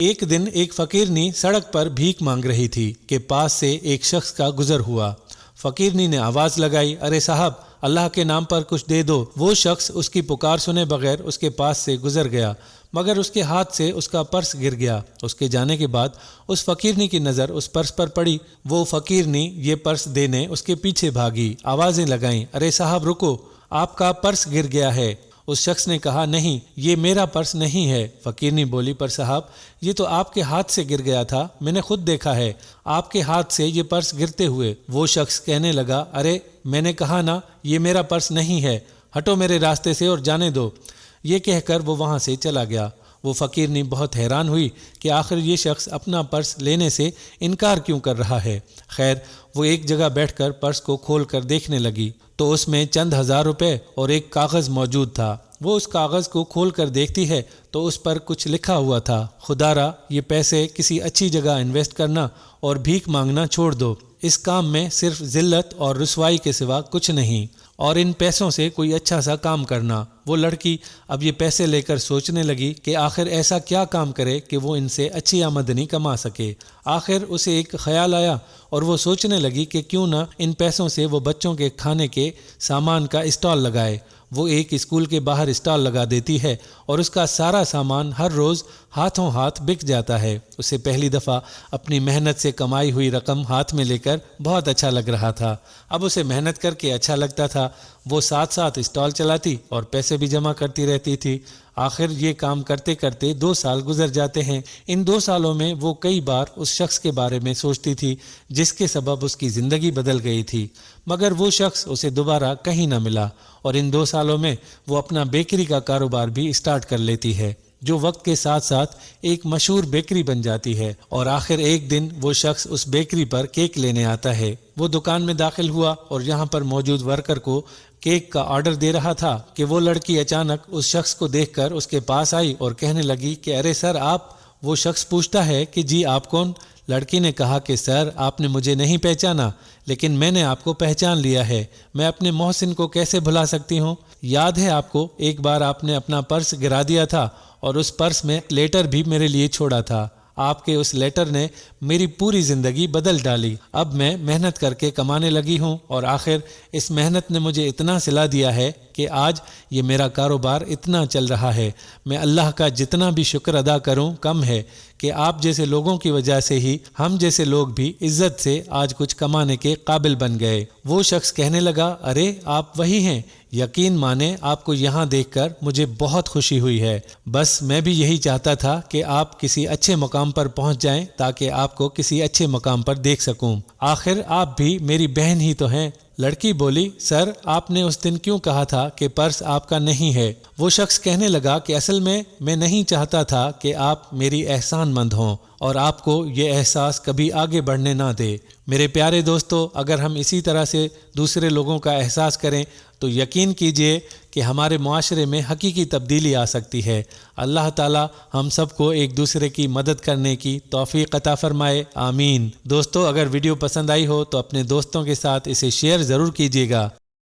ایک دن ایک فقیرنی سڑک پر بھیک مانگ رہی تھی کہ پاس سے ایک شخص کا گزر ہوا۔ فقیرنی نے آواز لگائی، ارے صاحب، اللہ کے نام پر کچھ دے دو۔ وہ شخص اس کی پکار سنے بغیر اس کے پاس سے گزر گیا، مگر اس کے ہاتھ سے اس کا پرس گر گیا۔ اس کے جانے کے بعد اس فقیرنی کی نظر اس پرس پر پڑی۔ وہ فقیرنی یہ پرس دینے اس کے پیچھے بھاگی، آوازیں لگائیں، ارے صاحب رکو، آپ کا پرس گر گیا ہے۔ اس شخص نے کہا، نہیں، یہ میرا پرس نہیں ہے۔ فقیرنی بولی، پر صاحب، یہ تو آپ کے ہاتھ سے گر گیا تھا، میں نے خود دیکھا ہے آپ کے ہاتھ سے یہ پرس گرتے ہوئے۔ وہ شخص کہنے لگا، ارے میں نے کہا نا، یہ میرا پرس نہیں ہے، ہٹو میرے راستے سے اور جانے دو۔ یہ کہہ کر وہ وہاں سے چلا گیا۔ وہ فقیرنی بہت حیران ہوئی کہ آخر یہ شخص اپنا پرس لینے سے انکار کیوں کر رہا ہے۔ خیر، وہ ایک جگہ بیٹھ کر پرس کو کھول کر دیکھنے لگی تو اس میں چند ہزار روپے اور ایک کاغذ موجود تھا۔ وہ اس کاغذ کو کھول کر دیکھتی ہے تو اس پر کچھ لکھا ہوا تھا، خدارا یہ پیسے کسی اچھی جگہ انویسٹ کرنا اور بھیک مانگنا چھوڑ دو، اس کام میں صرف ذلت اور رسوائی کے سوا کچھ نہیں، اور ان پیسوں سے کوئی اچھا سا کام کرنا۔ وہ لڑکی اب یہ پیسے لے کر سوچنے لگی کہ آخر ایسا کیا کام کرے کہ وہ ان سے اچھی آمدنی کما سکے۔ آخر اسے ایک خیال آیا اور وہ سوچنے لگی کہ کیوں نہ ان پیسوں سے وہ بچوں کے کھانے کے سامان کا اسٹال لگائے۔ وہ ایک اسکول کے باہر اسٹال لگا دیتی ہے اور اس کا سارا سامان ہر روز ہاتھوں ہاتھ بک جاتا ہے۔ اسے پہلی دفعہ اپنی محنت سے کمائی ہوئی رقم ہاتھ میں لے کر بہت اچھا لگ رہا تھا۔ اب اسے محنت کر کے اچھا لگتا تھا۔ وہ ساتھ ساتھ اسٹال چلاتی اور پیسے بھی جمع کرتی رہتی تھی۔ آخر یہ کام کرتے کرتے 2 سال گزر جاتے ہیں۔ ان 2 سالوں میں وہ کئی بار اس شخص کے بارے میں سوچتی تھی جس کے سبب اس کی زندگی بدل گئی تھی، مگر وہ شخص اسے دوبارہ کہیں نہ ملا، اور ان 2 سالوں میں وہ اپنا بیکری کا کاروبار بھی اسٹارٹ کر لیتی ہے، جو وقت کے ساتھ ساتھ ایک مشہور بیکری بن جاتی ہے۔ اور آخر ایک دن وہ شخص اس بیکری پر کیک لینے آتا ہے۔ وہ دکان میں داخل ہوا اور یہاں پر موجود ورکر کو کیک کا آرڈر دے رہا تھا کہ وہ لڑکی اچانک اس شخص کو دیکھ کر اس کے پاس آئی اور کہنے لگی کہ ارے سر آپ۔ وہ شخص پوچھتا ہے کہ جی آپ کون؟ لڑکی نے کہا کہ سر آپ نے مجھے نہیں پہچانا، لیکن میں نے آپ کو پہچان لیا ہے، میں اپنے محسن کو کیسے بھلا سکتی ہوں؟ یاد ہے آپ کو ایک بار آپ نے اپنا پرس گرا دیا تھا اور اس پرس میں لیٹر بھی میرے لیے چھوڑا تھا، آپ کے اس لیٹر نے میری پوری زندگی بدل ڈالی۔ اب میں محنت کر کے کمانے لگی ہوں اور آخر اس محنت نے مجھے اتنا سلا دیا ہے کہ آج یہ میرا کاروبار اتنا چل رہا ہے۔ میں اللہ کا جتنا بھی شکر ادا کروں کم ہے کہ آپ جیسے لوگوں کی وجہ سے ہی ہم جیسے لوگ بھی عزت سے آج کچھ کمانے کے قابل بن گئے۔ وہ شخص کہنے لگا، ارے آپ وہی ہیں، یقین مانے آپ کو یہاں دیکھ کر مجھے بہت خوشی ہوئی ہے۔ بس میں بھی یہی چاہتا تھا کہ آپ کسی اچھے مقام پر پہنچ جائیں تاکہ آپ کو کسی اچھے مقام پر دیکھ سکوں۔ آخر آپ بھی میری بہن ہی تو ہیں۔ لڑکی بولی، سر آپ نے اس دن کیوں کہا تھا کہ پرس آپ کا نہیں ہے؟ وہ شخص کہنے لگا کہ اصل میں نہیں چاہتا تھا کہ آپ میری احسان مند ہوں اور آپ کو یہ احساس کبھی آگے بڑھنے نہ دے۔ میرے پیارے دوستو، اگر ہم اسی طرح سے دوسرے لوگوں کا احساس کریں تو یقین کیجئے کہ ہمارے معاشرے میں حقیقی تبدیلی آ سکتی ہے۔ اللہ تعالی ہم سب کو ایک دوسرے کی مدد کرنے کی توفیق عطا فرمائے، آمین۔ دوستو، اگر ویڈیو پسند آئی ہو تو اپنے دوستوں کے ساتھ اسے شیئر ضرور کیجیے گا۔